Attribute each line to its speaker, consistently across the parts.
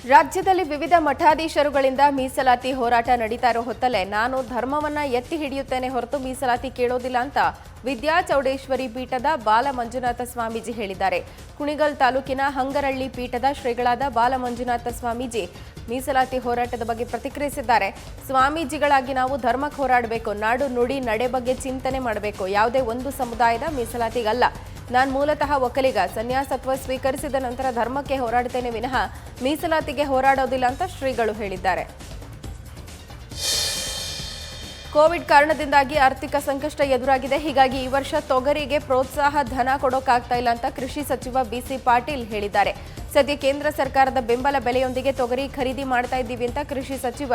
Speaker 1: ರಾಜ್ಯದಲ್ಲಿ ವಿವಿಧ ಮಠಾಧೀಶರುಗಳಿಂದ ಮೀಸಲಾತಿ ಹೋರಾಟ ನಡೀತಾ ಇರೋ ಹೊತ್ತಲ್ಲೇ ನಾನು ಧರ್ಮವನ್ನ ಎತ್ತಿ ಹಿಡಿಯುತ್ತೇನೆ ಹೊರತು ಮೀಸಲಾತಿ ಕೇಳೋದಿಲ್ಲ ಅಂತ ವಿದ್ಯಾಚೌಡೇಶ್ವರಿ ಪೀಠದ ಬಾಲ ಮಂಜುನಾಥ ಸ್ವಾಮೀಜಿ ಹೇಳಿದ್ದಾರೆ. ಕುಣಿಗಲ್ ತಾಲೂಕಿನ ಹಂಗರಳ್ಳಿ ಪೀಠದ ಶ್ರೀಗಳಾದ ಬಾಲ ಮಂಜುನಾಥ ಸ್ವಾಮೀಜಿ ಮೀಸಲಾತಿ ಹೋರಾಟದ ಬಗ್ಗೆ ಪ್ರತಿಕ್ರಿಯಿಸಿದ್ದಾರೆ. ಸ್ವಾಮೀಜಿಗಳಾಗಿ ನಾವು ಧರ್ಮಕ್ಕೆ ಹೋರಾಡಬೇಕು, ನಾಡು ನುಡಿ ನಡೆ ಬಗ್ಗೆ ಚಿಂತನೆ ಮಾಡಬೇಕು, ಯಾವುದೇ ಒಂದು ಸಮುದಾಯದ ಮೀಸಲಾತಿಗಲ್ಲ. ನಾನು ಮೂಲತಃ ಒಕ್ಕಲಿಗ, ಸನ್ಯಾಸತ್ವ ಸ್ವೀಕರಿಸಿದ ನಂತರ ಧರ್ಮಕ್ಕೆ ಹೋರಾಡುತ್ತೇನೆ ವಿನಃ ಮೀಸಲಾತಿಗೆ ಹೋರಾಡೋದಿಲ್ಲ ಅಂತ ಶ್ರೀಗಳು ಹೇಳಿದ್ದಾರೆ. ಕೋವಿಡ್ ಕಾರಣದಿಂದಾಗಿ ಆರ್ಥಿಕ ಸಂಕಷ್ಟ ಎದುರಾಗಿದೆ. ಹೀಗಾಗಿ ಈ ವರ್ಷ ತೊಗರಿಗೆ ಪ್ರೋತ್ಸಾಹ ಧನ ಕೊಡೋಕ್ಕಾಗ್ತಾ ಇಲ್ಲ ಅಂತ ಕೃಷಿ ಸಚಿವ ಬಿಸಿ ಪಾಟೀಲ್ ಹೇಳಿದ್ದಾರೆ. ಸದ್ಯ ಕೇಂದ್ರ ಸರ್ಕಾರದ ಬೆಂಬಲ ಬೆಲೆಯೊಂದಿಗೆ ತೊಗರಿ ಖರೀದಿ ಮಾಡ್ತಾ ಇದ್ದೀವಿ ಅಂತ ಕೃಷಿ ಸಚಿವ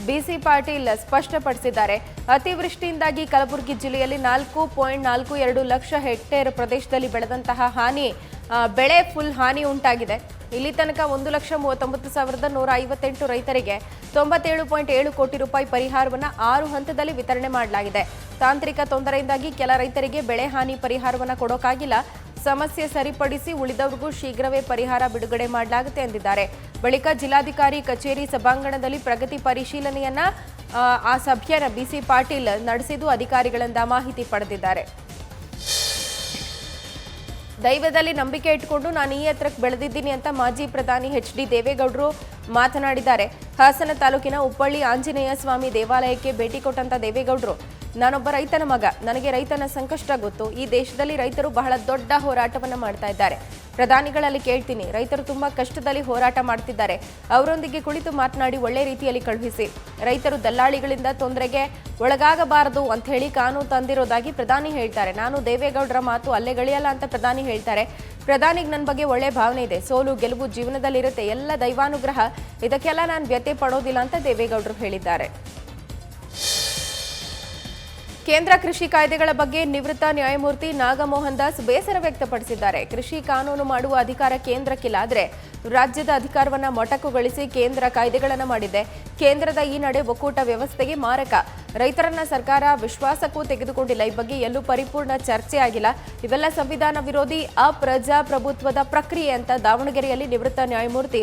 Speaker 1: ಬಿಸಿ ಪಾಟೀಲ್ ಸ್ಪಷ್ಟಪಡಿಸಿದ್ದಾರೆ. ಅತಿವೃಷ್ಟಿಯಿಂದಾಗಿ ಕಲಬುರಗಿ ಜಿಲ್ಲೆಯಲ್ಲಿ 4.42 ಲಕ್ಷ ಹೆಕ್ಟೇರ್ ಪ್ರದೇಶದಲ್ಲಿ ಬೆಳೆದಂತಹ ಬೆಳೆ ಫುಲ್ ಹಾನಿ ಉಂಟಾಗಿದೆ. ಇಲ್ಲಿ ತನಕ 1,39,158 ರೈತರಿಗೆ 97.7 ಕೋಟಿ ರೂಪಾಯಿ ಪರಿಹಾರವನ್ನು 6 ಹಂತದಲ್ಲಿ ವಿತರಣೆ ಮಾಡಲಾಗಿದೆ. ತಾಂತ್ರಿಕ ತೊಂದರೆಯಿಂದಾಗಿ ಕೆಲ ರೈತರಿಗೆ ಬೆಳೆ ಹಾನಿ ಪರಿಹಾರವನ್ನು ಕೊಡೋಕ್ಕಾಗಿಲ್ಲ. ಸಮಸ್ಯೆ ಸರಿಪಡಿಸಿ ಉಳಿದವರಿಗೂ ಶೀಘ್ರವೇ ಪರಿಹಾರ ಬಿಡುಗಡೆ ಮಾಡಲಾಗುತ್ತೆ ಎಂದಿದ್ದಾರೆ. ಬಳಿಕ ಜಿಲ್ಲಾಧಿಕಾರಿ ಕಚೇರಿ ಸಭಾಂಗಣದಲ್ಲಿ ಪ್ರಗತಿ ಪರಿಶೀಲನೆಯನ್ನ ಆ ಸಭೆಯನ್ನು ಬಿಸಿ ಪಾಟೀಲ್ ನಡೆಸಿದ್ದು ಅಧಿಕಾರಿಗಳಿಂದ ಮಾಹಿತಿ ಪಡೆದಿದ್ದಾರೆ. ದೈವದಲ್ಲಿ ನಂಬಿಕೆ ಇಟ್ಟುಕೊಂಡು ನಾನು ಈ ಎತ್ತರಕ್ಕೆ ಬೆಳೆದಿದ್ದೀನಿ ಅಂತ ಮಾಜಿ ಪ್ರಧಾನಿ ಎಚ್.ಡಿ. ದೇವೇಗೌಡರು ಮಾತನಾಡಿದ್ದಾರೆ. ಹಾಸನ ತಾಲೂಕಿನ ಉಪ್ಪಳ್ಳಿ ಆಂಜನೇಯ ಸ್ವಾಮಿ ದೇವಾಲಯಕ್ಕೆ ಭೇಟಿ ಕೊಟ್ಟಂತ ದೇವೇಗೌಡರು, ನಾನೊಬ್ಬ ರೈತನ ಮಗ, ನನಗೆ ರೈತನ ಸಂಕಷ್ಟ ಗೊತ್ತು. ಈ ದೇಶದಲ್ಲಿ ರೈತರು ಬಹಳ ದೊಡ್ಡ ಹೋರಾಟವನ್ನ ಮಾಡ್ತಾ ಇದ್ದಾರೆ. ಪ್ರಧಾನಿಗಳಲ್ಲಿ ಕೇಳ್ತೀನಿ, ರೈತರು ತುಂಬಾ ಕಷ್ಟದಲ್ಲಿ ಹೋರಾಟ ಮಾಡ್ತಿದ್ದಾರೆ, ಅವರೊಂದಿಗೆ ಕುಳಿತು ಮಾತನಾಡಿ ಒಳ್ಳೆ ರೀತಿಯಲ್ಲಿ ಕಳುಹಿಸಿ. ರೈತರು ದಲ್ಲಾಳಿಗಳಿಂದ ತೊಂದರೆಗೆ ಒಳಗಾಗಬಾರದು ಅಂತ ಹೇಳಿ ಕಾನೂನು ತಂದಿರೋದಾಗಿ ಪ್ರಧಾನಿ ಹೇಳ್ತಾರೆ. ನಾನು ದೇವೇಗೌಡರ ಮಾತು ಅಲ್ಲೆಗಳಿಯಲ್ಲ ಅಂತ ಪ್ರಧಾನಿ ಹೇಳ್ತಾರೆ. ಪ್ರಧಾನಿಗೆ ನನ್ನ ಬಗ್ಗೆ ಒಳ್ಳೆ ಭಾವನೆ ಇದೆ. ಸೋಲು ಗೆಲುವು ಜೀವನದಲ್ಲಿರುತ್ತೆ, ಎಲ್ಲ ದೈವಾನುಗ್ರಹ, ಇದಕ್ಕೆಲ್ಲ ನಾನು ವ್ಯಥೆ ಪಡೋದಿಲ್ಲ ಅಂತ ದೇವೇಗೌಡರು ಹೇಳಿದ್ದಾರೆ. ಕೇಂದ್ರ ಕೃಷಿ ಕಾಯ್ದೆಗಳ ಬಗ್ಗೆ ನಿವೃತ್ತ ನ್ಯಾಯಮೂರ್ತಿ ನಾಗಮೋಹನ್ ದಾಸ್ ಬೇಸರ ವ್ಯಕ್ತಪಡಿಸಿದ್ದಾರೆ. ಕೃಷಿ ಕಾನೂನು ಮಾಡುವ ಅಧಿಕಾರ ಕೇಂದ್ರಕ್ಕಿಲ್ಲ, ಆದರೆ ರಾಜ್ಯದ ಅಧಿಕಾರವನ್ನು ಮೊಟಕುಗೊಳಿಸಿ ಕೇಂದ್ರ ಕಾಯ್ದೆಗಳನ್ನು ಮಾಡಿದೆ. ಕೇಂದ್ರದ ಈ ನಡೆ ಒಕ್ಕೂಟ ವ್ಯವಸ್ಥೆಗೆ ಮಾರಕ. ರೈತರನ್ನ ಸರ್ಕಾರ ವಿಶ್ವಾಸಕ್ಕೂ ತೆಗೆದುಕೊಂಡಿಲ್ಲ. ಈ ಬಗ್ಗೆ ಎಲ್ಲೂ ಪರಿಪೂರ್ಣ ಚರ್ಚೆ ಆಗಿಲ್ಲ. ಇವೆಲ್ಲ ಸಂವಿಧಾನ ವಿರೋಧಿ ಅಪ್ರಜಾಪ್ರಭುತ್ವದ ಪ್ರಕ್ರಿಯೆ ಅಂತ ದಾವಣಗೆರೆಯಲ್ಲಿ ನಿವೃತ್ತ ನ್ಯಾಯಮೂರ್ತಿ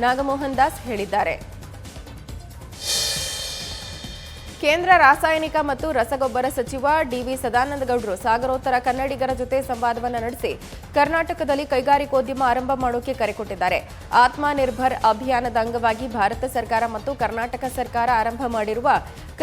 Speaker 1: ನಾಗಮೋಹನ್ ದಾಸ್ ಹೇಳಿದ್ದಾರೆ. ಕೇಂದ್ರ ರಾಸಾಯನಿಕ ಮತ್ತು ರಸಗೊಬ್ಬರ ಸಚಿವ ಡಿ.ವಿ. ಸದಾನಂದ ಗೌಡರು ಸಾಗರೋತ್ತರ ಕನ್ನಡಿಗರ ಜೊತೆ ಸಂವಾದವನ್ನು ನಡೆಸಿ ಕರ್ನಾಟಕದಲ್ಲಿ ಕೈಗಾರಿಕೋದ್ಯಮ ಆರಂಭ ಮಾಡೋಕೆ ಕರೆ ಕೊಟ್ಟಿದ್ದಾರೆ. ಆತ್ಮನಿರ್ಭರ್ ಅಭಿಯಾನದ ಅಂಗವಾಗಿ ಭಾರತ ಸರ್ಕಾರ ಮತ್ತು ಕರ್ನಾಟಕ ಸರ್ಕಾರ ಆರಂಭ ಮಾಡಿರುವ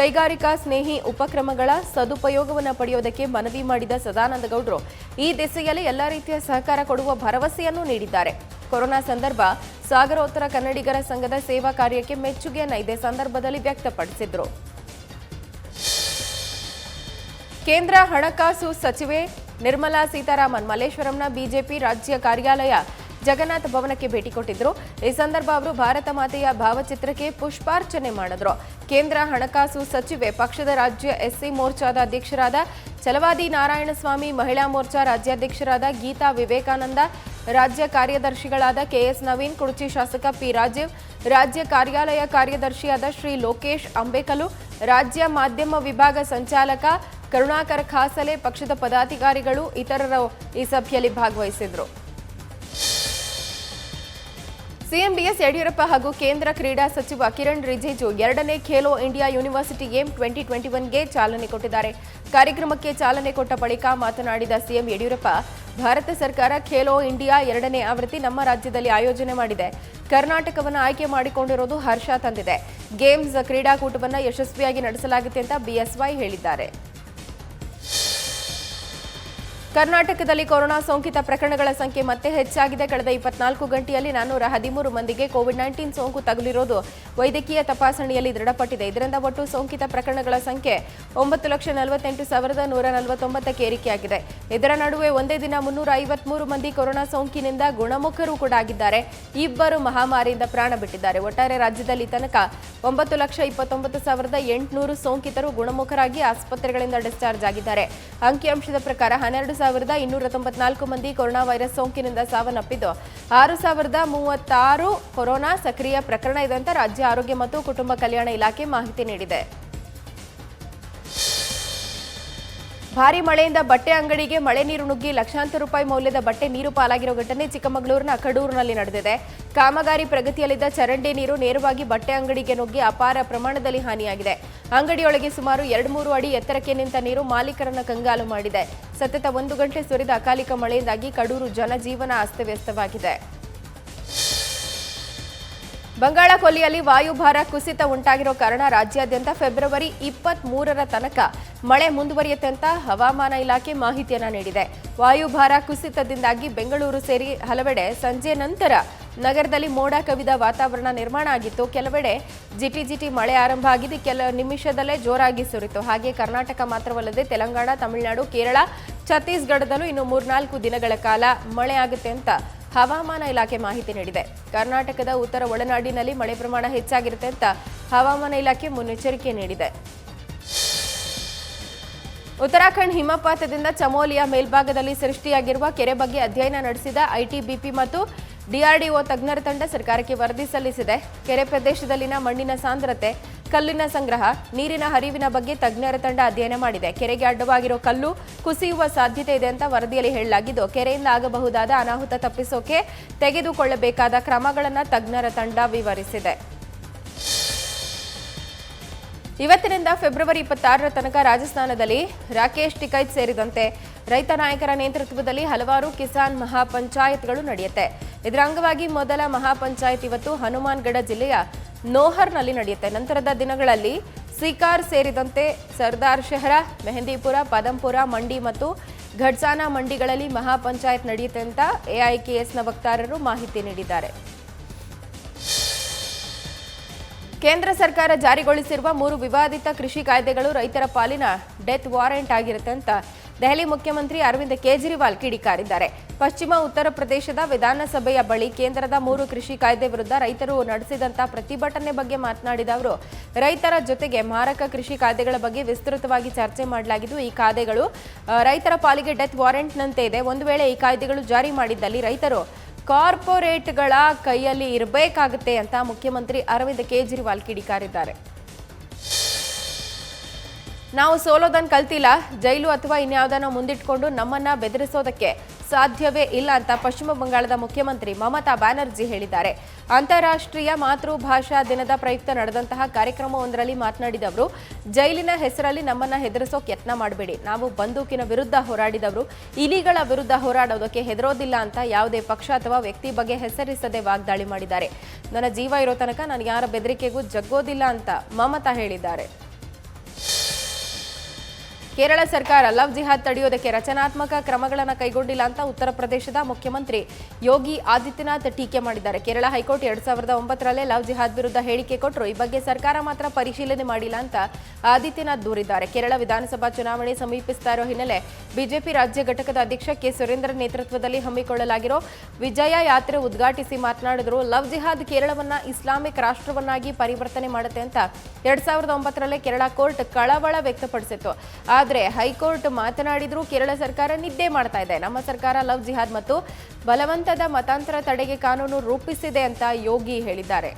Speaker 1: ಕೈಗಾರಿಕಾ ಸ್ನೇಹಿ ಉಪಕ್ರಮಗಳ ಸದುಪಯೋಗವನ್ನು ಪಡೆಯೋದಕ್ಕೆ ಮನವಿ ಮಾಡಿದ ಸದಾನಂದ ಗೌಡರು ಈ ದಿಸೆಯಲ್ಲಿ ಎಲ್ಲ ರೀತಿಯ ಸಹಕಾರ ಕೊಡುವ ಭರವಸೆಯನ್ನು ನೀಡಿದ್ದಾರೆ. ಕೊರೋನಾ ಸಂದರ್ಭ ಸಾಗರೋತ್ತರ ಕನ್ನಡಿಗರ ಸಂಘದ ಸೇವಾ ಕಾರ್ಯಕ್ಕೆ ಮೆಚ್ಚುಗೆಯನ್ನು ಇದೇ ಸಂದರ್ಭದಲ್ಲಿ ವ್ಯಕ್ತಪಡಿಸಿದರು. ಕೇಂದ್ರ ಹಣಕಾಸು ಸಚಿವೆ ನಿರ್ಮಲಾ ಸೀತಾರಾಮನ್ ಮಲ್ಲೇಶ್ವರಂನ ಬಿಜೆಪಿ ರಾಜ್ಯ ಕಾರ್ಯಾಲಯ ಜಗನ್ನಾಥ ಭವನಕ್ಕೆ ಭೇಟಿ ಕೊಟ್ಟಿದ್ರು. ಈ ಸಂದರ್ಭ ಅವರು ಭಾರತ ಮಾತೆಯ ಭಾವಚಿತ್ರಕ್ಕೆ ಪುಷ್ಪಾರ್ಚನೆ ಮಾಡಿದ್ರು. ಕೇಂದ್ರ ಹಣಕಾಸು ಸಚಿವೆ ಪಕ್ಷದ ರಾಜ್ಯ ಎಸ್ಸಿ ಮೋರ್ಚಾದ ಅಧ್ಯಕ್ಷರಾದ ಛಲವಾದಿ ನಾರಾಯಣಸ್ವಾಮಿ, ಮಹಿಳಾ ಮೋರ್ಚಾ ರಾಜ್ಯಾಧ್ಯಕ್ಷರಾದ ಗೀತಾ ವಿವೇಕಾನಂದ, ರಾಜ್ಯ ಕಾರ್ಯದರ್ಶಿಗಳಾದ ಕೆಎಸ್ ನವೀನ್, ಕುಡಚಿ ಶಾಸಕ ಪಿ ರಾಜೀವ್, ರಾಜ್ಯ ಕಾರ್ಯಾಲಯ ಕಾರ್ಯದರ್ಶಿಯಾದ ಶ್ರೀ ಲೋಕೇಶ್ ಅಂಬೇಕಲು, ರಾಜ್ಯ ಮಾಧ್ಯಮ ವಿಭಾಗ ಸಂಚಾಲಕ ಕರುಣಾಕರ ಖಾಸಲೆ, ಪಕ್ಷದ ಪದಾಧಿಕಾರಿಗಳು ಇತರರು ಈ ಸಭೆಯಲ್ಲಿ ಭಾಗವಹಿಸಿದ್ರು. ಸಿಎಂ ಬಿಎಸ್ ಯಡಿಯೂರಪ್ಪ ಹಾಗೂ ಕೇಂದ್ರ ಕ್ರೀಡಾ ಸಚಿವ ಕಿರಣ್ ರಿಜಿಜು 2ನೇ ಖೇಲೋ ಇಂಡಿಯಾ ಯೂನಿವರ್ಸಿಟಿ ಗೇಮ್ 2021ಗೆ ಚಾಲನೆ ಕೊಟ್ಟಿದ್ದಾರೆ. ಕಾರ್ಯಕ್ರಮಕ್ಕೆ ಚಾಲನೆ ಕೊಟ್ಟ ಬಳಿಕ ಮಾತನಾಡಿದ ಸಿಎಂ ಯಡಿಯೂರಪ್ಪ, ಭಾರತ ಸರ್ಕಾರ ಖೇಲೋ ಇಂಡಿಯಾ 2ನೇ ಆವೃತ್ತಿ ನಮ್ಮ ರಾಜ್ಯದಲ್ಲಿ ಆಯೋಜನೆ ಮಾಡಿದೆ. ಕರ್ನಾಟಕವನ್ನು ಆಯ್ಕೆ ಮಾಡಿಕೊಂಡಿರೋದು ಹರ್ಷ ತಂದಿದೆ. ಗೇಮ್ಸ್ ಕ್ರೀಡಾಕೂಟವನ್ನು ಯಶಸ್ವಿಯಾಗಿ ನಡೆಸಲಾಗುತ್ತೆ ಅಂತ ಬಿಎಸ್ವೈ ಹೇಳಿದ್ದಾರೆ. ಕರ್ನಾಟಕದಲ್ಲಿ ಕೊರೋನಾ ಸೋಂಕಿತ ಪ್ರಕರಣಗಳ ಸಂಖ್ಯೆ ಮತ್ತೆ ಹೆಚ್ಚಾಗಿದೆ. ಕಳೆದ 24 ಗಂಟೆಯಲ್ಲಿ 413 ಮಂದಿಗೆ ಕೋವಿಡ್-19 ಸೋಂಕು ತಗುಲಿರೋದು ವೈದ್ಯಕೀಯ ತಪಾಸಣೆಯಲ್ಲಿ ದೃಢಪಟ್ಟಿದೆ. ಇದರಿಂದ ಒಟ್ಟು ಸೋಂಕಿತ ಪ್ರಕರಣಗಳ ಸಂಖ್ಯೆ 9,48,149ಕ್ಕೆ ಏರಿಕೆಯಾಗಿದೆ. ಇದರ ನಡುವೆ ಒಂದೇ ದಿನ 353 ಮಂದಿ ಕೊರೋನಾ ಸೋಂಕಿನಿಂದ ಗುಣಮುಖರು ಕೂಡ ಆಗಿದ್ದಾರೆ. 2 ಮಹಾಮಾರಿಯಿಂದ ಪ್ರಾಣ ಬಿಟ್ಟಿದ್ದಾರೆ. ಒಟ್ಟಾರೆ ರಾಜ್ಯದಲ್ಲಿ ತನಕ 9,29,800 ಸೋಂಕಿತರು ಗುಣಮುಖರಾಗಿ ಆಸ್ಪತ್ರೆಗಳಿಂದ ಡಿಸ್ಚಾರ್ಜ್ ಆಗಿದ್ದಾರೆ. ಅಂಕಿಅಂಶದ ಪ್ರಕಾರ 12,294 ಮಂದಿ ಕೊರೋನಾ ವೈರಸ್ ಸೋಂಕಿನಿಂದ ಸಾವನ್ನಪ್ಪಿದ್ದು 6,036 ಕೊರೋನಾ ಸಕ್ರಿಯ ಪ್ರಕರಣ ಇದೆ ಅಂತ ರಾಜ್ಯ ಆರೋಗ್ಯ ಮತ್ತು ಕುಟುಂಬ ಕಲ್ಯಾಣ ಇಲಾಖೆ ಮಾಹಿತಿ ನೀಡಿದೆ. ಭಾರಿ ಮಳೆಯಿಂದ ಬಟ್ಟೆ ಅಂಗಡಿಗೆ ಮಳೆ ನೀರು ನುಗ್ಗಿ ಲಕ್ಷಾಂತರ ರೂಪಾಯಿ ಮೌಲ್ಯದ ಬಟ್ಟೆ ನೀರು ಪಾಲಾಗಿರೋ ಘಟನೆ ಚಿಕ್ಕಮಗಳೂರಿನ ಕಡೂರಿನಲ್ಲಿ ನಡೆದಿದೆ. ಕಾಮಗಾರಿ ಪ್ರಗತಿಯಲ್ಲಿದ್ದ ಚರಂಡಿ ನೀರು ನೇರವಾಗಿ ಬಟ್ಟೆ ಅಂಗಡಿಗೆ ನುಗ್ಗಿ ಅಪಾರ ಪ್ರಮಾಣದಲ್ಲಿ ಹಾನಿಯಾಗಿದೆ. ಅಂಗಡಿಯೊಳಗೆ ಸುಮಾರು 2-3 ಅಡಿ ಎತ್ತರಕ್ಕೆ ನಿಂತ ನೀರು ಮಾಲೀಕರನ್ನ ಕಂಗಾಲು ಮಾಡಿದೆ. ಸತತ 1 ಗಂಟೆ ಸುರಿದ ಅಕಾಲಿಕ ಮಳೆಯಿಂದಾಗಿ ಕಡೂರು ಜನಜೀವನ ಅಸ್ತವ್ಯಸ್ತವಾಗಿದೆ. ಬಂಗಾಳ ಕೊಲ್ಲಿಯಲ್ಲಿ ವಾಯುಭಾರ ಕುಸಿತ ಉಂಟಾಗಿರೋ ಕಾರಣ ರಾಜ್ಯಾದ್ಯಂತ ಫೆಬ್ರವರಿ 23ರ ತನಕ ಮಳೆ ಮುಂದುವರಿಯುತ್ತೆ ಅಂತ ಹವಾಮಾನ ಇಲಾಖೆ ಮಾಹಿತಿಯನ್ನ ನೀಡಿದೆ. ವಾಯುಭಾರ ಕುಸಿತದಿಂದಾಗಿ ಬೆಂಗಳೂರು ಸೇರಿ ಹಲವೆಡೆ ಸಂಜೆ ನಂತರ ನಗರದಲ್ಲಿ ಮೋಡ ಕವಿದ ವಾತಾವರಣ ನಿರ್ಮಾಣ ಆಗಿತ್ತು. ಕೆಲವೆಡೆ ಜಿಟಿ ಮಳೆ ಆರಂಭ ಆಗಿದ್ದು ಕೆಲ ನಿಮಿಷದಲ್ಲೇ ಜೋರಾಗಿ ಸುರಿತು. ಹಾಗೆ ಕರ್ನಾಟಕ ಮಾತ್ರವಲ್ಲದೆ ತೆಲಂಗಾಣ, ತಮಿಳುನಾಡು, ಕೇರಳ, ಛತ್ತೀಸ್ಗಢದಲ್ಲೂ ಇನ್ನು 3-4 ದಿನಗಳ ಕಾಲ ಮಳೆ ಆಗುತ್ತೆ ಅಂತ ಹವಾಮಾನ ಇಲಾಖೆ ಮಾಹಿತಿ ನೀಡಿದೆ. ಕರ್ನಾಟಕದ ಉತ್ತರ ಒಳನಾಡಿನಲ್ಲಿ ಮಳೆ ಪ್ರಮಾಣ ಹೆಚ್ಚಾಗಿರುತ್ತೆ ಅಂತ ಹವಾಮಾನ ಇಲಾಖೆ ಮುನ್ನೆಚ್ಚರಿಕೆ ನೀಡಿದೆ. ಉತ್ತರಾಖಂಡ್ ಹಿಮಪಾತದಿಂದ ಚಮೋಲಿಯ ಮೇಲ್ಭಾಗದಲ್ಲಿ ಸೃಷ್ಟಿಯಾಗಿರುವ ಕೆರೆ ಬಗ್ಗೆ ಅಧ್ಯಯನ ನಡೆಸಿದ ಐಟಿಬಿಪಿ ಮತ್ತು ಡಿಆರ್ಡಿಒ ತಜ್ಞರ ತಂಡ ಸರ್ಕಾರಕ್ಕೆ ವರದಿ ಸಲ್ಲಿಸಿದೆ. ಕೆರೆ ಪ್ರದೇಶದಲ್ಲಿನ ಮಣ್ಣಿನ ಸಾಂದ್ರತೆ, ಕಲ್ಲಿನ ಸಂಗ್ರಹ, ನೀರಿನ ಹರಿವಿನ ಬಗ್ಗೆ ತಜ್ಞರ ತಂಡ ಅಧ್ಯಯನ ಮಾಡಿದೆ. ಕೆರೆಗೆ ಅಡ್ಡವಾಗಿರೋ ಕಲ್ಲು ಕುಸಿಯುವ ಸಾಧ್ಯತೆ ಇದೆ ಅಂತ ವರದಿಯಲ್ಲಿ ಹೇಳಲಾಗಿದ್ದು, ಕೆರೆಯಿಂದ ಆಗಬಹುದಾದ ಅನಾಹುತ ತಪ್ಪಿಸೋಕೆ ತೆಗೆದುಕೊಳ್ಳಬೇಕಾದ ಕ್ರಮಗಳನ್ನು ತಜ್ಞರ ತಂಡ ವಿವರಿಸಿದೆ. ಇವತ್ತಿನಿಂದ ಫೆಬ್ರವರಿ 26ರ ತನಕ ರಾಜಸ್ಥಾನದಲ್ಲಿ ರಾಕೇಶ್ ಟಿಕೈತ್ ಸೇರಿದಂತೆ ರೈತ ನಾಯಕರ ನೇತೃತ್ವದಲ್ಲಿ ಹಲವಾರು ಕಿಸಾನ್ ಮಹಾಪಂಚಾಯತ್ಗಳು ನಡೆಯುತ್ತೆ. ಇದರ ಅಂಗವಾಗಿ ಮೊದಲ ಮಹಾಪಂಚಾಯತ್ ಇವತ್ತು ಹನುಮಾನ್ಗಢ ಜಿಲ್ಲೆಯ ನೋಹರ್ನಲ್ಲಿ ನಡೆಯುತ್ತೆ. ನಂತರದ ದಿನಗಳಲ್ಲಿ ಸಿಕಾರ್ ಸೇರಿದಂತೆ ಸರ್ದಾರ್ ಶಹರ, ಮೆಹಂದಿಪುರ, ಪದಂಪುರ, ಮಂಡಿ ಮತ್ತು ಘಡ್ಸಾನಾ ಮಂಡಿಗಳಲ್ಲಿ ಮಹಾಪಂಚಾಯತ್ ನಡೆಯುತ್ತೆ ಅಂತ ಎಐಕೆಎಸ್ನ ವಕ್ತಾರರು ಮಾಹಿತಿ ನೀಡಿದ್ದಾರೆ. ಕೇಂದ್ರ ಸರ್ಕಾರ ಜಾರಿಗೊಳಿಸಿರುವ 3 ವಿವಾದಿತ ಕೃಷಿ ಕಾಯ್ದೆಗಳು ರೈತರ ಪಾಲಿನ ಡೆತ್ ವಾರೆಂಟ್ ಆಗಿರುತ್ತೆ ಅಂತ ದೆಹಲಿ ಮುಖ್ಯಮಂತ್ರಿ ಅರವಿಂದ್ ಕೇಜ್ರಿವಾಲ್ ಕಿಡಿಕಾರಿದ್ದಾರೆ. ಪಶ್ಚಿಮ ಉತ್ತರ ಪ್ರದೇಶದ ವಿಧಾನಸಭೆಯ ಬಳಿ ಕೇಂದ್ರದ 3 ಕೃಷಿ ಕಾಯ್ದೆ ವಿರುದ್ಧ ರೈತರು ನಡೆಸಿದಂತ ಪ್ರತಿಭಟನೆ ಬಗ್ಗೆ ಮಾತನಾಡಿದ ಅವರು, ರೈತರ ಜೊತೆಗೆ ಮಾರಕ ಕೃಷಿ ಕಾಯ್ದೆಗಳ ಬಗ್ಗೆ ವಿಸ್ತೃತವಾಗಿ ಚರ್ಚೆ ಮಾಡಲಾಗಿದ್ದು, ಈ ಕಾಯ್ದೆಗಳು ರೈತರ ಪಾಲಿಗೆ ಡೆತ್ ವಾರೆಂಟ್ನಂತೆ ಇದೆ. ಒಂದು ವೇಳೆ ಈ ಕಾಯ್ದೆಗಳು ಜಾರಿ ಮಾಡಿದ್ದಲ್ಲಿ ರೈತರು ಕಾರ್ಪೊರೇಟ್ಗಳ ಕೈಯಲ್ಲಿ ಇರಬೇಕಾಗುತ್ತೆ ಅಂತ ಮುಖ್ಯಮಂತ್ರಿ ಅರವಿಂದ್ ಕೇಜ್ರಿವಾಲ್ ಕಿಡಿಕಾರಿದ್ದಾರೆ. ನಾವು ಸೋಲೋದನ್ನು ಕಲ್ತಿಲ್ಲ, ಜೈಲು ಅಥವಾ ಇನ್ಯಾವುದನ್ನು ಮುಂದಿಟ್ಕೊಂಡು ನಮ್ಮನ್ನ ಬೆದರಿಸೋದಕ್ಕೆ ಸಾಧ್ಯವೇ ಇಲ್ಲ ಅಂತ ಪಶ್ಚಿಮ ಬಂಗಾಳದ ಮುಖ್ಯಮಂತ್ರಿ ಮಮತಾ ಬ್ಯಾನರ್ಜಿ ಹೇಳಿದ್ದಾರೆ. ಅಂತಾರಾಷ್ಟ್ರೀಯ ಮಾತೃಭಾಷಾ ದಿನದ ಪ್ರಯುಕ್ತ ನಡೆದಂತಹ ಕಾರ್ಯಕ್ರಮವೊಂದರಲ್ಲಿ ಮಾತನಾಡಿದ ಅವರು, ಜೈಲಿನ ಹೆಸರಲ್ಲಿ ನಮ್ಮನ್ನ ಹೆದರಿಸೋಕೆ ಯತ್ನ ಮಾಡಬೇಡಿ. ನಾವು ಬಂದೂಕಿನ ವಿರುದ್ಧ ಹೋರಾಡಿದವರು, ಇಲಿಗಳ ವಿರುದ್ಧ ಹೋರಾಡೋದಕ್ಕೆ ಹೆದರೋದಿಲ್ಲ ಅಂತ ಯಾವುದೇ ಪಕ್ಷ ಅಥವಾ ವ್ಯಕ್ತಿ ಬಗ್ಗೆ ಹೆಸರಿಸದೆ ವಾಗ್ದಾಳಿ ಮಾಡಿದ್ದಾರೆ. ನನ್ನ ಜೀವ ಇರೋ ತನಕ ನಾನು ಯಾರ ಬೆದರಿಕೆಗೂ ಜಗ್ಗೋದಿಲ್ಲ ಅಂತ ಮಮತಾ ಹೇಳಿದ್ದಾರೆ. ಕೇರಳ ಸರ್ಕಾರ ಲವ್ ಜಿಹಾದ್ ತಡೆಯೋದಕ್ಕೆ ರಚನಾತ್ಮಕ ಕ್ರಮಗಳನ್ನು ಕೈಗೊಂಡಿಲ್ಲ ಅಂತ ಉತ್ತರ ಪ್ರದೇಶದ ಮುಖ್ಯಮಂತ್ರಿ ಯೋಗಿ ಆದಿತ್ಯನಾಥ್ ಟೀಕೆ ಮಾಡಿದ್ದಾರೆ. ಕೇರಳ ಹೈಕೋರ್ಟ್ 2009ರಲ್ಲೇ ಲವ್ ಜಿಹಾದ್ ವಿರುದ್ಧ ಹೇಳಿಕೆ ಕೊಟ್ಟರು. ಈ ಬಗ್ಗೆ ಸರ್ಕಾರ ಮಾತ್ರ ಪರಿಶೀಲನೆ ಮಾಡಿಲ್ಲ ಅಂತ ಆದಿತ್ಯನಾಥ್ ದೂರಿದ್ದಾರೆ. ಕೇರಳ ವಿಧಾನಸಭಾ ಚುನಾವಣೆ ಸಮೀಪಿಸ್ತಾ ಇರೋ ಹಿನ್ನೆಲೆ ಬಿಜೆಪಿ ರಾಜ್ಯ ಘಟಕದ ಅಧ್ಯಕ್ಷ ಕೆ ಸುರೇಂದ್ರ ನೇತೃತ್ವದಲ್ಲಿ ಹಮ್ಮಿಕೊಳ್ಳಲಾಗಿರೋ ವಿಜಯ ಯಾತ್ರೆ ಉದ್ಘಾಟಿಸಿ ಮಾತನಾಡಿದರು. ಲವ್ ಜಿಹಾದ್ ಕೇರಳವನ್ನ ಇಸ್ಲಾಮಿಕ್ ರಾಷ್ಟ್ರವನ್ನಾಗಿ ಪರಿವರ್ತನೆ ಮಾಡುತ್ತೆ ಅಂತ 2009ರಲ್ಲೇ ಕೇರಳ ಕೋರ್ಟ್ ಕಳವಳ ವ್ಯಕ್ತಪಡಿಸಿತ್ತು. ಆದರೆ ಹೈಕೋರ್ಟ್ ಮಾತನಾಡಿದ್ರು, ಕೇರಳ ಸರ್ಕಾರ ನಿದ್ದೆ ಮಾಡ್ತಾ ಇದೆ. ನಮ್ಮ ಸರ್ಕಾರ ಲವ್ ಜಿಹಾದ್ ಮತ್ತು ಬಲವಂತದ ಮತಾಂತರ ತಡೆಗೆ ಕಾನೂನು ರೂಪಿಸಿದೆ ಅಂತ ಯೋಗಿ ಹೇಳಿದ್ದಾರೆ.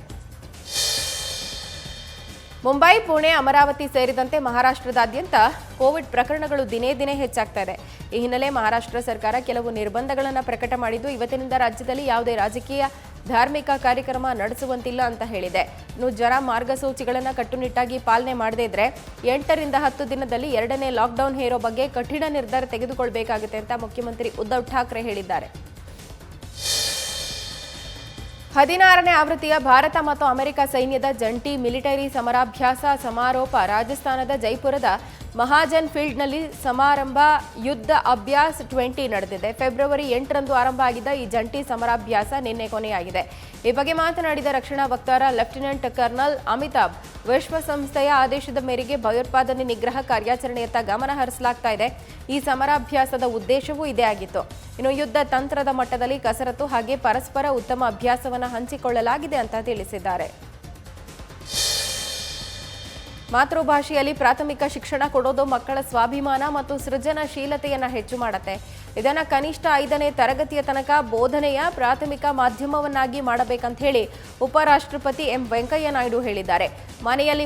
Speaker 1: ಮುಂಬೈ, ಪುಣೆ, ಅಮರಾವತಿ ಸೇರಿದಂತೆ ಮಹಾರಾಷ್ಟ್ರದಾದ್ಯಂತ ಕೋವಿಡ್ ಪ್ರಕರಣಗಳು ದಿನೇ ದಿನೇ ಹೆಚ್ಚಾಗ್ತಾ ಇದೆ. ಈ ಹಿನ್ನೆಲೆ ಮಹಾರಾಷ್ಟ್ರ ಸರ್ಕಾರ ಕೆಲವು ನಿರ್ಬಂಧಗಳನ್ನು ಪ್ರಕಟ ಮಾಡಿದ್ದು, ಇವತ್ತಿನಿಂದ ರಾಜ್ಯದಲ್ಲಿ ಯಾವುದೇ ರಾಜಕೀಯ, ಧಾರ್ಮಿಕ ಕಾರ್ಯಕ್ರಮ ನಡೆಸುವಂತಿಲ್ಲ ಅಂತ ಹೇಳಿದೆ. ಇನ್ನು ಜನ ಮಾರ್ಗಸೂಚಿಗಳನ್ನು ಕಟ್ಟುನಿಟ್ಟಾಗಿ ಪಾಲನೆ ಮಾಡದೇ ಇದ್ರೆ 8ರಿಂದ 10 ದಿನದಲ್ಲಿ 2ನೇ ಲಾಕ್ಡೌನ್ ಹೇರೋ ಬಗ್ಗೆ ಕಠಿಣ ನಿರ್ಧಾರ ತೆಗೆದುಕೊಳ್ಳಬೇಕಾಗುತ್ತೆ ಅಂತ ಮುಖ್ಯಮಂತ್ರಿ ಉದ್ಧವ್ ಠಾಕ್ರೆ ಹೇಳಿದ್ದಾರೆ. 16ನೇ ಆವೃತ್ತಿಯ ಭಾರತ ಮತ್ತು ಅಮೆರಿಕ ಸೈನ್ಯದ ಜಂಟಿ ಮಿಲಿಟರಿ ಸಮರಾಭ್ಯಾಸ ಸಮಾರೋಪ ರಾಜಸ್ಥಾನದ ಜೈಪುರದ ಮಹಾಜನ್ ಫೀಲ್ಡ್ನಲ್ಲಿ ಸಮಾರಂಭ ಯುದ್ಧ ಅಭ್ಯಾಸ್ 20 ನಡೆದಿದೆ. ಫೆಬ್ರವರಿ 8ರಂದು ಆರಂಭ ಆಗಿದ್ದ ಈ ಜಂಟಿ ಸಮರಾಭ್ಯಾಸ ನಿನ್ನೆ ಕೊನೆಯಾಗಿದೆ. ಈ ಬಗ್ಗೆ ಮಾತನಾಡಿದ ರಕ್ಷಣಾ ವಕ್ತಾರ ಲೆಫ್ಟಿನೆಂಟ್ ಕರ್ನಲ್ ಅಮಿತಾಬ್, ವಿಶ್ವಸಂಸ್ಥೆಯ ಆದೇಶದ ಮೇರೆಗೆ ಭಯೋತ್ಪಾದನೆ ನಿಗ್ರಹ ಕಾರ್ಯಾಚರಣೆಯತ್ತ ಗಮನ ಹರಿಸಲಾಗ್ತಾ ಇದೆ. ಈ ಸಮರಾಭ್ಯಾಸದ ಉದ್ದೇಶವೂ ಇದೇ ಆಗಿತ್ತು. ಇನ್ನು ಯುದ್ಧ ತಂತ್ರದ ಮಟ್ಟದಲ್ಲಿ ಕಸರತ್ತು ಹಾಗೆ ಪರಸ್ಪರ ಉತ್ತಮ ಅಭ್ಯಾಸವನ್ನು ಹಂಚಿಕೊಳ್ಳಲಾಗಿದೆ ಅಂತ ತಿಳಿಸಿದ್ದಾರೆ. ಮಾತೃಭಾಷೆಯಲ್ಲಿ ಪ್ರಾಥಮಿಕ ಶಿಕ್ಷಣ ಕೊಡೋದು ಮಕ್ಕಳ ಸ್ವಾಭಿಮಾನ ಮತ್ತು ಸೃಜನಶೀಲತೆಯನ್ನು ಹೆಚ್ಚು ಮಾಡುತ್ತೆ. ಇದನ್ನು ಕನಿಷ್ಠ 5ನೇ ತರಗತಿಯ ತನಕ ಬೋಧನೆಯ ಪ್ರಾಥಮಿಕ ಮಾಧ್ಯಮವನ್ನಾಗಿ ಮಾಡಬೇಕಂತ ಹೇಳಿ ಉಪರಾಷ್ಟ್ರಪತಿ ಎಂ ವೆಂಕಯ್ಯ ನಾಯ್ಡು ಹೇಳಿದ್ದಾರೆ. ಮನೆಯಲ್ಲಿ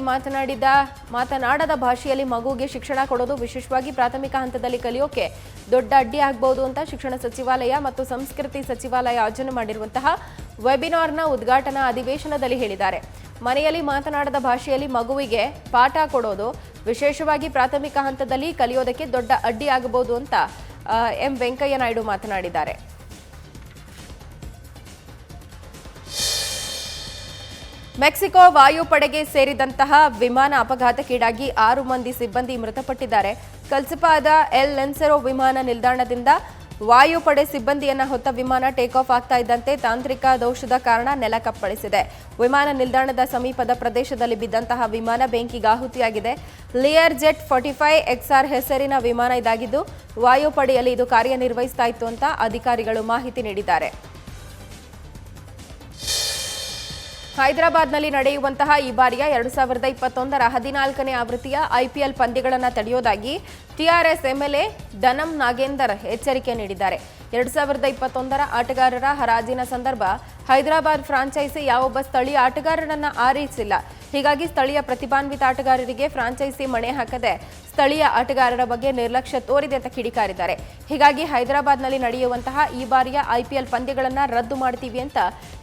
Speaker 1: ಮಾತನಾಡದ ಭಾಷೆಯಲ್ಲಿ ಮಗುವಿಗೆ ಶಿಕ್ಷಣ ಕೊಡೋದು ವಿಶೇಷವಾಗಿ ಪ್ರಾಥಮಿಕ ಹಂತದಲ್ಲಿ ಕಲಿಯೋಕೆ ದೊಡ್ಡ ಅಡ್ಡಿ ಆಗಬಹುದು ಅಂತ ಶಿಕ್ಷಣ ಸಚಿವಾಲಯ ಮತ್ತು ಸಂಸ್ಕೃತಿ ಸಚಿವಾಲಯ ಆಯೋಜನೆ ಮಾಡಿರುವಂತಹ ವೆಬಿನಾರ್ನ ಉದ್ಘಾಟನಾ ಅಧಿವೇಶನದಲ್ಲಿ ಹೇಳಿದ್ದಾರೆ. ಮನೆಯಲ್ಲಿ ಮಾತನಾಡದ ಭಾಷೆಯಲ್ಲಿ ಮಗುವಿಗೆ ಪಾಠ ಕೊಡೋದು ವಿಶೇಷವಾಗಿ ಪ್ರಾಥಮಿಕ ಹಂತದಲ್ಲಿ ಕಲಿಯೋದಕ್ಕೆ ದೊಡ್ಡ ಅಡ್ಡಿ ಆಗಬಹುದು ಅಂತ ಎಂ ವೆಂಕಯ್ಯ ನಾಯ್ಡು ಮಾತನಾಡಿದ್ದಾರೆ. ಮೆಕ್ಸಿಕೋ ವಾಯುಪಡೆಗೆ ಸೇರಿದಂತಹ ವಿಮಾನ ಅಪಘಾತಕ್ಕೀಡಾಗಿ 6 ಮಂದಿ ಸಿಬ್ಬಂದಿ ಮೃತಪಟ್ಟಿದ್ದಾರೆ. ಕಲ್ಸಪಾದ ಎಲ್ ಲೆನ್ಸೆರೋ ವಿಮಾನ ನಿಲ್ದಾಣದಿಂದ ವಾಯುಪಡೆ ಸಿಬ್ಬಂದಿಯನ್ನ ಹೊತ್ತ ವಿಮಾನ ಟೇಕ್ ಆಫ್ ಆಗ್ತಾ ಇದ್ದಂತೆ ತಾಂತ್ರಿಕ ದೋಷದ ಕಾರಣ ನೆಲಕ್ಕಪ್ಪಳಿಸಿದೆ. ವಿಮಾನ ನಿಲ್ದಾಣದ ಸಮೀಪದ ಪ್ರದೇಶದಲ್ಲಿ ಬಿದ್ದಂತಹ ವಿಮಾನ ಬೆಂಕಿಗಾಹುತಿಯಾಗಿದೆ. ಲಿಯರ್ ಜೆಟ್ 45 XR ಹೆಸರಿನ ವಿಮಾನ ಇದಾಗಿದ್ದು ವಾಯುಪಡೆಯಲ್ಲಿ ಇದು ಕಾರ್ಯನಿರ್ವಹಿಸ್ತಾ ಇತ್ತು ಅಂತ ಅಧಿಕಾರಿಗಳು ಮಾಹಿತಿ ನೀಡಿದ್ದಾರೆ. ಹೈದರಾಬಾದ್ನಲ್ಲಿ ನಡೆಯುವಂತಹ ಈ ಬಾರಿಯ 2021ರ 14ನೇ ಆವೃತ್ತಿಯ ಐಪಿಎಲ್ ಪಂದ್ಯಗಳನ್ನು ತಡೆಯೋದಾಗಿ ಟಿಆರ್ಎಸ್ ಎಂಎಲ್ಎ ದನಂ ನಾಗೇಂದರ್ ಎಚ್ಚರಿಕೆ ನೀಡಿದ್ದಾರೆ. 2021ರ ಆಟಗಾರರ ಹರಾಜಿನ ಸಂದರ್ಭ ಹೈದರಾಬಾದ್ ಫ್ರಾಂಚೈಸಿ ಯಾವೊಬ್ಬ ಸ್ಥಳೀಯ ಆಟಗಾರರನ್ನ ಆರಿಸಿಲ್ಲ. ಹೀಗಾಗಿ ಸ್ಥಳೀಯ ಪ್ರತಿಭಾನ್ವಿತ ಆಟಗಾರರಿಗೆ ಫ್ರಾಂಚೈಸಿ ಮಣೆ ಹಾಕದೆ ಸ್ಥಳೀಯ ಆಟಗಾರರ ಬಗ್ಗೆ ನಿರ್ಲಕ್ಷ್ಯ ತೋರಿದೆ ಅಂತ ಕಿಡಿಕಾರಿದ್ದಾರೆ. ಹೀಗಾಗಿ ಹೈದರಾಬಾದ್ನಲ್ಲಿ ನಡೆಯುವಂತಹ ಈ ಬಾರಿಯ ಐಪಿಎಲ್ ಪಂದ್ಯಗಳನ್ನು ರದ್ದು ಮಾಡ್ತೀವಿ ಅಂತ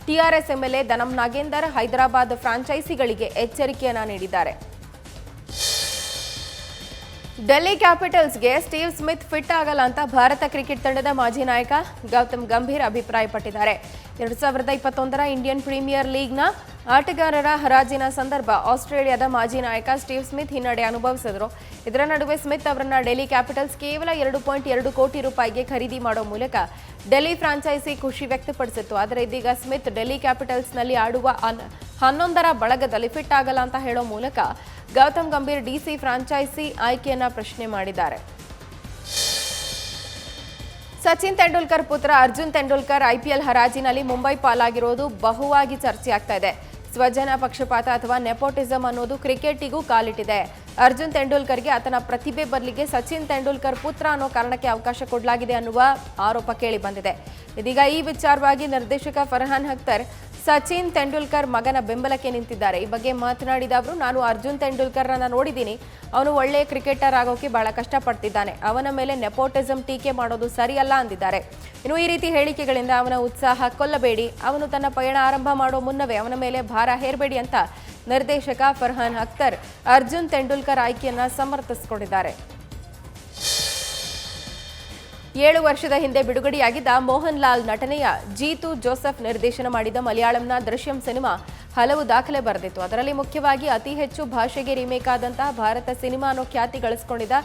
Speaker 1: ಟಿಆರ್ಎಸ್ ಎಂಎಲ್ಎ ದನಂ ನಾಗೇಂದರ್ ಹೈದರಾಬಾದ್ ಫ್ರಾಂಚೈಸಿಗಳಿಗೆ ಎಚ್ಚರಿಕೆಯನ್ನ ನೀಡಿದ್ದಾರೆ. ಡೆಲ್ಲಿ ಕ್ಯಾಪಿಟಲ್ಸ್ಗೆ ಸ್ಟೀವ್ ಸ್ಮಿತ್ ಫಿಟ್ ಆಗಲ್ಲ ಅಂತ ಭಾರತ ಕ್ರಿಕೆಟ್ ತಂಡದ ಮಾಜಿ ನಾಯಕ ಗೌತಮ್ ಗಂಭೀರ್ ಅಭಿಪ್ರಾಯಪಟ್ಟಿದ್ದಾರೆ. 2021ರ ಇಂಡಿಯನ್ ಪ್ರೀಮಿಯರ್ ಲೀಗ್ನ ಆಟಗಾರರ ಹರಾಜಿನ ಸಂದರ್ಭ ಆಸ್ಟ್ರೇಲಿಯಾದ ಮಾಜಿ ನಾಯಕ ಸ್ಟೀವ್ ಸ್ಮಿತ್ ಹಿನ್ನಡೆ ಅನುಭವಿಸಿದರು. ಇದರ ನಡುವೆ ಸ್ಮಿತ್ ಅವರನ್ನ ಡೆಲ್ಲಿ ಕ್ಯಾಪಿಟಲ್ಸ್ ಕೇವಲ 2.2 ಕೋಟಿ ರೂಪಾಯಿಗೆ ಖರೀದಿ ಮಾಡೋ ಮೂಲಕ ಡೆಲ್ಲಿ ಫ್ರಾಂಚೈಸಿ ಖುಷಿ ವ್ಯಕ್ತಪಡಿಸಿತ್ತು. ಆದರೆ ಇದೀಗ ಸ್ಮಿತ್ ಡೆಲ್ಲಿ ಕ್ಯಾಪಿಟಲ್ಸ್ನಲ್ಲಿ ಆಡುವ 11ರ ಬಳಗದಲ್ಲಿ ಫಿಟ್ ಆಗಲ್ಲ ಅಂತ ಹೇಳೋ ಮೂಲಕ ಗೌತಮ್ ಗಂಭೀರ್ ಡಿಸಿ ಫ್ರಾಂಚೈಸಿ ಆಯ್ಕೆಯನ್ನ ಪ್ರಶ್ನೆ ಮಾಡಿದ್ದಾರೆ. ಸಚಿನ್ ತೆಂಡೂಲ್ಕರ್ ಪುತ್ರ ಅರ್ಜುನ್ ತೆಂಡೂಲ್ಕರ್ ಐಪಿಎಲ್ ಹರಾಜಿನಲ್ಲಿ ಮುಂಬೈ ಪಾಲಾಗಿರೋದು ಬಹುವಾಗಿ ಚರ್ಚೆಯಾಗ್ತಾ ಇದೆ. ಸ್ವಜನ ಪಕ್ಷಪಾತ ಅಥವಾ ನೆಪೋಟಿಸಂ ಅನ್ನೋದು ಕ್ರಿಕೆಟಿಗೂ ಕಾಲಿಟ್ಟಿದೆ. ಅರ್ಜುನ್ ತೆಂಡೂಲ್ಕರ್ಗೆ ಆತನ ಪ್ರತಿಭೆ ಬದಲಿಗೆ ಸಚಿನ್ ತೆಂಡೂಲ್ಕರ್ ಪುತ್ರ ಅನ್ನೋ ಕಾರಣಕ್ಕೆ ಅವಕಾಶ ಕೊಡಲಾಗಿದೆ ಅನ್ನುವ ಆರೋಪ ಕೇಳಿ ಬಂದಿದೆ. ಇದೀಗ ಈ ವಿಚಾರವಾಗಿ ನಿರ್ದೇಶಕ ಫರ್ಹಾನ್ ಅಖ್ತರ್ ಸಚಿನ್ ತೆಂಡೂಲ್ಕರ್ ಮಗನ ಬೆಂಬಲಕ್ಕೆ ನಿಂತಿದ್ದಾರೆ. ಈ ಬಗ್ಗೆ ಮಾತನಾಡಿದ ಅವರು, ನಾನು ಅರ್ಜುನ್ ತೆಂಡೂಲ್ಕರ್ನ ನೋಡಿದ್ದೀನಿ. ಅವನು ಒಳ್ಳೆಯ ಕ್ರಿಕೆಟರ್ ಆಗೋಕೆ ಬಹಳ ಕಷ್ಟಪಡ್ತಿದ್ದಾನೆ. ಅವನ ಮೇಲೆ ನೆಪೋಟಿಸಂ ಟೀಕೆ ಮಾಡೋದು ಸರಿಯಲ್ಲ ಅಂದಿದ್ದಾರೆ. ಇನ್ನು ಈ ರೀತಿ ಹೇಳಿಕೆಗಳಿಂದ ಅವನ ಉತ್ಸಾಹ ಕೊಲ್ಲಬೇಡಿ, ಅವನು ತನ್ನ ಪಯಣ ಆರಂಭ ಮಾಡೋ ಮುನ್ನವೇ ಅವನ ಮೇಲೆ ಭಾರ ಹೇರಬೇಡಿ ಅಂತ ನಿರ್ದೇಶಕ ಫರ್ಹಾನ್ ಅಖ್ತರ್ ಅರ್ಜುನ್ ತೆಂಡೂಲ್ಕರ್ ಆಯ್ಕೆಯನ್ನ ಸಮರ್ಥಿಸಿಕೊಂಡಿದ್ದಾರೆ. 7 ವರ್ಷದ ಹಿಂದೆ ಬಿಡುಗಡೆಯಾಗಿದ್ದ ಮೋಹನ್ ಲಾಲ್ ನಟನೆಯ ಜೀತು ಜೋಸೆಫ್ ನಿರ್ದೇಶನ ಮಾಡಿದ ಮಲಯಾಳಂನ ದೃಶ್ಯಂ ಸಿನಿಮಾ ಹಲವು ದಾಖಲೆ ಬರೆದಿತ್ತು. ಅದರಲ್ಲಿ ಮುಖ್ಯವಾಗಿ ಅತಿ ಹೆಚ್ಚು ಭಾಷೆಗೆ ರೀಮೇಕ್ ಆದಂತಹ ಭಾರತ ಸಿನಿಮಾ ಅನ್ನೋ ಖ್ಯಾತಿ ಗಳಿಸಿಕೊಂಡಿದ್ದ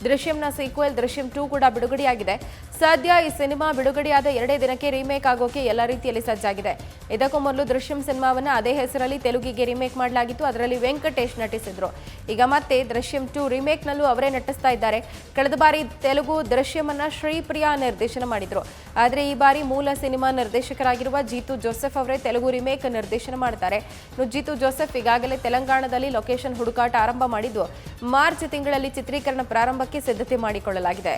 Speaker 1: ದೃಶ್ಯಂನ ಸೀಕ್ವೆಲ್ ದೃಶ್ಯಂ 2 ಕೂಡ ಬಿಡುಗಡೆಯಾಗಿದೆ. ಸದ್ಯ ಈ ಸಿನಿಮಾ ಬಿಡುಗಡೆಯಾದ 2 ದಿನಕ್ಕೆ ರೀಮೇಕ್ ಆಗೋಕೆ ಎಲ್ಲ ರೀತಿಯಲ್ಲಿ ಸಜ್ಜಾಗಿದೆ. ಇದಕ್ಕೂ ಮೊದಲು ದೃಶ್ಯಂ ಸಿನಿಮಾವನ್ನ ಅದೇ ಹೆಸರಲ್ಲಿ ತೆಲುಗಿಗೆ ರೀಮೇಕ್ ಮಾಡಲಾಗಿತ್ತು. ಅದರಲ್ಲಿ ವೆಂಕಟೇಶ್ ನಟಿಸಿದ್ರು. ಈಗ ಮತ್ತೆ ದೃಶ್ಯಂ 2 ರೀಮೇಕ್ನಲ್ಲೂ ಅವರೇ ನಟಿಸ್ತಾ ಇದ್ದಾರೆ. ಕಳೆದ ಬಾರಿ ತೆಲುಗು ದೃಶ್ಯಮನ್ನ ಶ್ರೀಪ್ರಿಯಾ ನಿರ್ದೇಶನ ಮಾಡಿದ್ರು. ಆದರೆ ಈ ಬಾರಿ ಮೂಲ ಸಿನಿಮಾ ನಿರ್ದೇಶಕರಾಗಿರುವ ಜೀತು ಜೋಸೆಫ್ ಅವರೇ ತೆಲುಗು ರೀಮೇಕ್ ನಿರ್ದೇಶನ ಮಾಡ್ತಾರೆ. ಜೀತು ಜೋಸೆಫ್ ಈಗಾಗಲೇ ತೆಲಂಗಾಣದಲ್ಲಿ ಲೊಕೇಶನ್ ಹುಡುಕಾಟ ಆರಂಭ ಮಾಡಿದ್ದು ಮಾರ್ಚ್ ತಿಂಗಳಲ್ಲಿ ಚಿತ್ರೀಕರಣ ಪ್ರಾರಂಭಕ್ಕೆ ಸಿದ್ಧತೆ ಮಾಡಿಕೊಳ್ಳಲಾಗಿದೆ.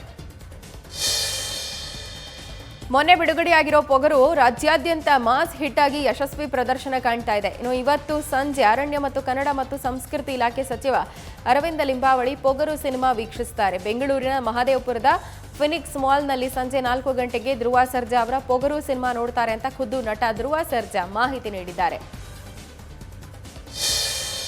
Speaker 1: ಮೊನ್ನೆ ಬಿಡುಗಡೆಯಾಗಿರೋ ಪೊಗರು ರಾಜ್ಯಾದ್ಯಂತ ಮಾಸ್ ಹಿಟ್ ಆಗಿ ಯಶಸ್ವಿ ಪ್ರದರ್ಶನ ಕಾಣ್ತಾ ಇದೆ. ಇನ್ನು ಇವತ್ತು ಸಂಜೆ ಅರಣ್ಯ ಮತ್ತು ಕನ್ನಡ ಮತ್ತು ಸಂಸ್ಕೃತಿ ಇಲಾಖೆ ಸಚಿವ ಅರವಿಂದ ಲಿಂಬಾವಳಿ ಪೊಗರು ಸಿನಿಮಾ ವೀಕ್ಷಿಸುತ್ತಾರೆ. ಬೆಂಗಳೂರಿನ ಮಹದೇವಪುರದ ಫಿನಿಕ್ಸ್ ಮಾಲ್ನಲ್ಲಿ ಸಂಜೆ 4 ಗಂಟೆಗೆ ಧ್ರುವ ಸರ್ಜಾ ಅವರ ಪೊಗರು ಸಿನಿಮಾ ನೋಡ್ತಾರೆ ಅಂತ ಖುದ್ದು ನಟ ಧ್ರುವ ಸರ್ಜಾ ಮಾಹಿತಿ ನೀಡಿದ್ದಾರೆ.